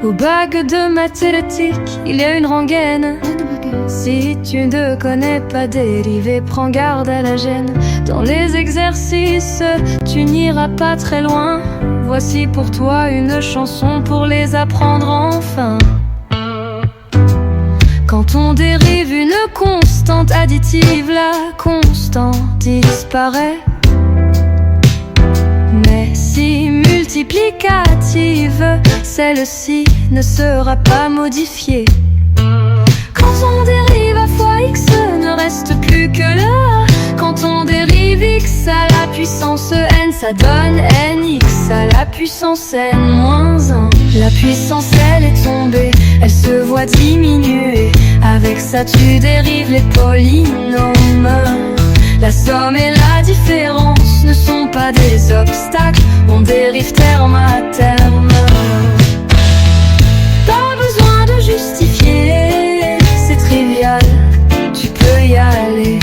Au bac de mathématiques, il y a une rengaine. Si tu ne connais pas dérivé, prends garde à la gêne. Dans les exercices, tu n'iras pas très loin. Voici pour toi une chanson pour les apprendre enfin. Quand on dérive une constante additive, la constante disparaît. Mais si multiplicative, celle-ci ne sera pas modifiée. Quand on dérive a fois x, ne reste plus que le a. Quand on dérive x à la puissance n, ça donne nx à la puissance n moins 1. La puissance elle est tombée, elle se voit diminuer. Avec ça tu dérives les polynômes. La somme et la différence ne sont pas des obstacles, on dérive terme à terme. Pas besoin de justifier, c'est trivial, tu peux y aller.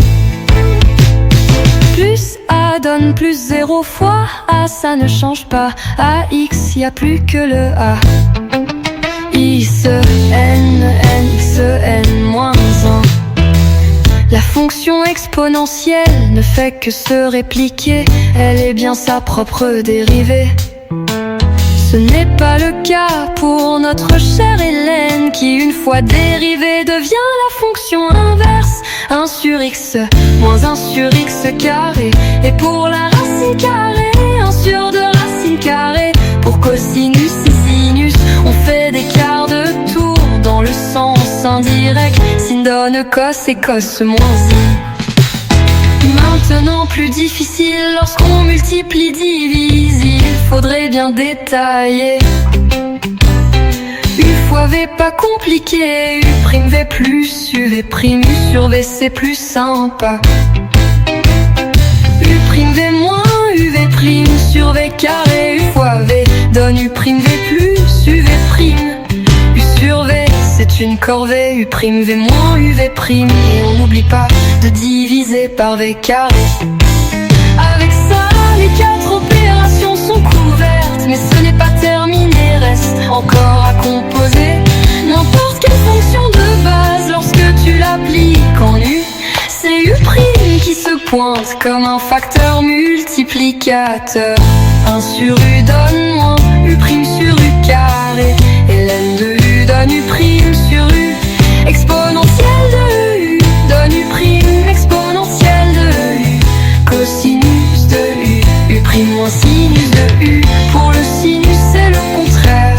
Plus A donne plus 0 fois A, ça ne change pas. AX, y a plus que le A. X, N, X, N, moins 1. La fonction exponentielle ne fait que se répliquer, elle est bien sa propre dérivée. Ce n'est pas le cas pour notre chère Hélène qui, une fois dérivée, devient la fonction inverse. 1 sur x moins 1 sur x carré. Et pour la racine carrée, 1 sur 2 racine carrée. Pour cosinus et sinus, on fait des quarts de tour dans le sens indirect. Sin donne cos et cos moins i. Maintenant plus difficile, lorsqu'on multiplie, divise, il faudrait bien détailler. U fois V pas compliqué, U prime V plus U V prime U sur V c'est plus sympa. U prime V moins U V prime sur V carré, U fois V donne U prime V plus U V prime. U sur V c'est une corvée, U prime V moins U V prime. Et on n'oublie pas de diviser par V carré. Avec ça, les 4 opérations sont couvertes. Mais ce n'est pas terminé, reste encore à composer n'importe quelle fonction de base. Lorsque tu l'appliques en U, c'est U' qui se pointe comme un facteur multiplicateur. 1 sur U donne moins U' sur U carré. Et ln de U donne U' sur U. Exponentielle de U donne U' exponentielle de U. Cosinus de U, U' moins sinus de U. Pour le sinus c'est le contraire,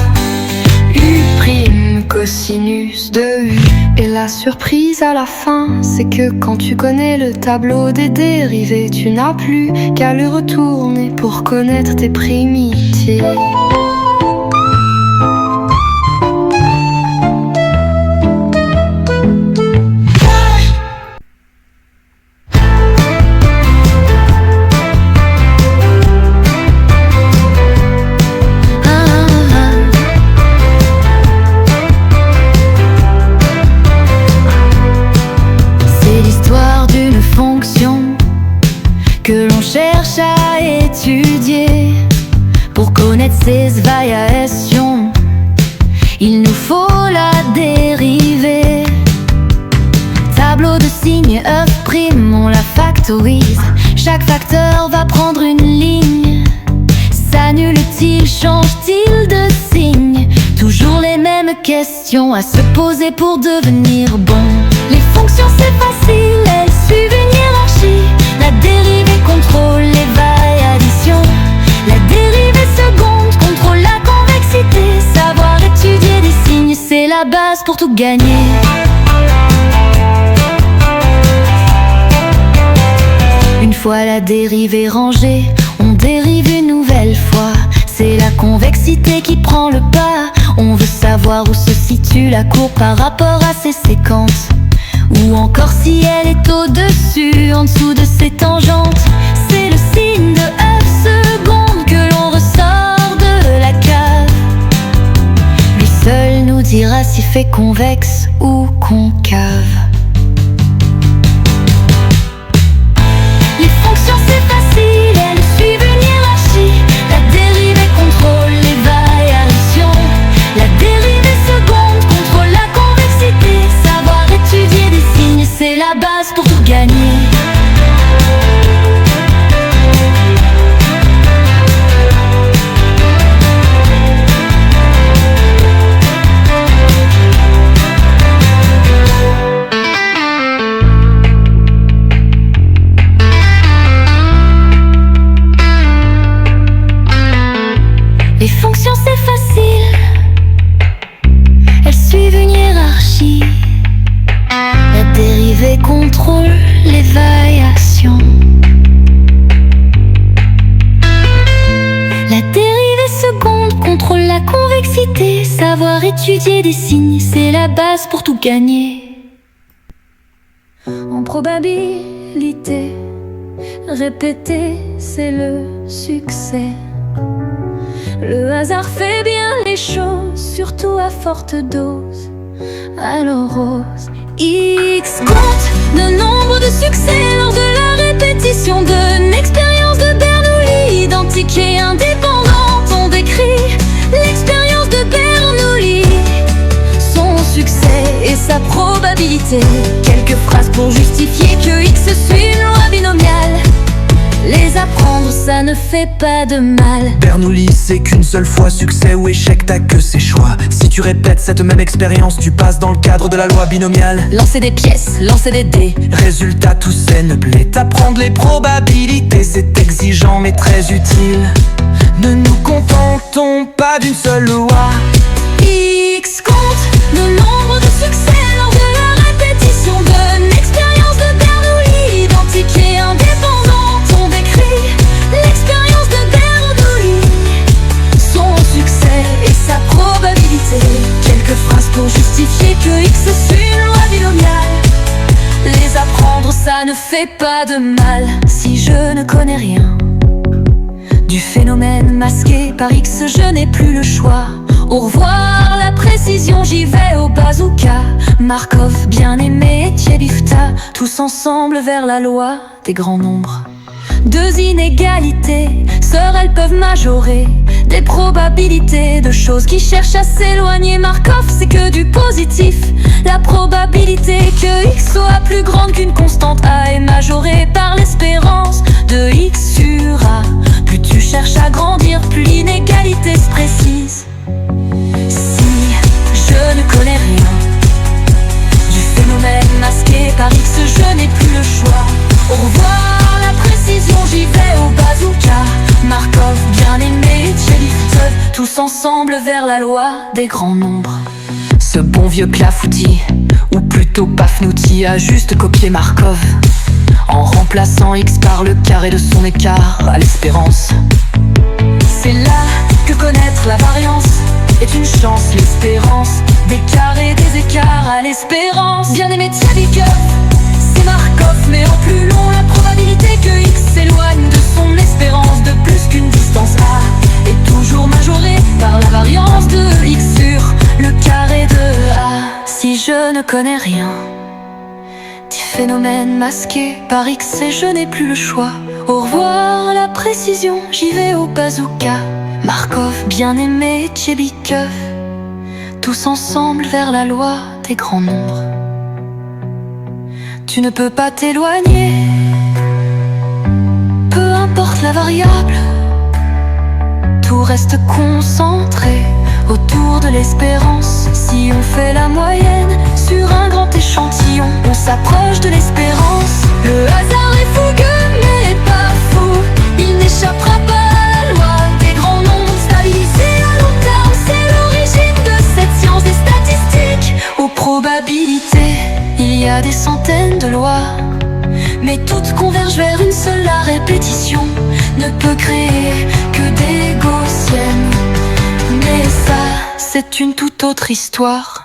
U' cosinus de U. Et la surprise à la fin, c'est que quand tu connais le tableau des dérivés, tu n'as plus qu'à le retourner pour connaître tes primitives. Que l'on cherche à étudier pour connaître ses variations. Il nous faut la dérivée. Tableau de signes F', on la factorise. Chaque facteur va prendre une ligne. S'annule-t-il, change-t-il de signe? Toujours les mêmes questions à se poser pour devenir bon. Les fonctions c'est facile, elles suivent une hiérarchie. La dérivée contrôle les variations. La dérivée seconde contrôle la convexité. Savoir étudier des signes, c'est la base pour tout gagner. Une fois la dérivée rangée, on dérive une nouvelle fois. C'est la convexité qui prend le pas. On veut savoir où se situe la courbe par rapport à ses séquences. Ou encore si elle est au-dessus, en dessous de ses tangentes. C'est le signe de F seconde que l'on ressort de la cave. Lui seul nous dira si fait convexe ou concave. Les fonctions c'est facile, elles suivent une hiérarchie. La dérivée contrôle les variations. La dérivée science est facile. Elles suivent une hiérarchie. La dérivée contrôle les variations. La dérivée seconde contrôle la convexité. Savoir étudier des signes, c'est la base pour tout gagner. En probabilité, répéter, c'est le succès. Le hasard fait bien les choses, surtout à forte dose. Alors ose. X compte le nombre de succès lors de la répétition d'une expérience de Bernoulli. Identique et indépendante, on décrit l'expérience de Bernoulli, son succès et sa probabilité. Quelques phrases pour justifier que X suit une loi binomiale. Les apprendre, ça ne fait pas de mal. Bernoulli, c'est qu'une seule fois, succès ou échec, t'as que ses choix. Si tu répètes cette même expérience, tu passes dans le cadre de la loi binomiale. Lancer des pièces, lancer des dés. Résultat, tout s'éneblé. T'apprendre les probabilités, c'est exigeant mais très utile. Ne nous contentons pas d'une seule loi. X compte le nombre de succès lors de la répétition d'une expérience de Bernoulli. Identique et indépendante, on décrit l'expérience de Bernoulli, son succès et sa probabilité. Quelques phrases pour justifier que X suit une loi binomiale. Les apprendre, ça ne fait pas de mal. Si je ne connais rien du phénomène masqué par X, je n'ai plus le choix. Au revoir la précision, j'y vais au bazooka. Markov, bien-aimé, Tchebifta, tous ensemble vers la loi des grands nombres. Deux inégalités, sœurs, elles peuvent majorer des probabilités de choses qui cherchent à s'éloigner. Markov, c'est que du positif. La probabilité que X soit plus grande qu'une constante A est majorée par l'espérance de X sur A. Plus tu cherches à grandir, plus l'inégalité se précise. Si je ne connais rien du phénomène masqué par X, je n'ai plus le choix. Au revoir la précision, j'y vais au bazooka. Markov, bien-aimé, Tchebifta, tous ensemble vers la loi des grands nombres. Ce bon vieux Clafoutis, ou plutôt Pafnouti, a juste copié Markov en remplaçant X par le carré de son écart à l'espérance. C'est là que connaître la variance est une chance. L'espérance des carrés, des écarts à l'espérance. Bien-aimé Tchebifta, c'est Markov, mais en plus long. La probabilité que X s'éloigne de son espérance de plus qu'une distance A est toujours majorée par la variance de X sur le carré de A. Si je ne connais rien du phénomène masqué par X, et je n'ai plus le choix. Au revoir la précision, j'y vais au bazooka. Markov, bien-aimé, Tchebikov, tous ensemble vers la loi des grands nombres. Tu ne peux pas t'éloigner, peu importe la variable. Tout reste concentré autour de l'espérance. Si on fait la moyenne sur un grand échantillon, on s'approche de l'espérance. Le hasard est fougueux mais pas fou, il n'échappera pas à la loi des grands nombres. Stabilisé à long terme, c'est l'origine de cette science des statistiques. Aux probabilités, il y a des centaines de lois, mais toutes convergent vers une seule. La répétition ne peut créer que des gaussiennes, mais ça, c'est une toute autre histoire.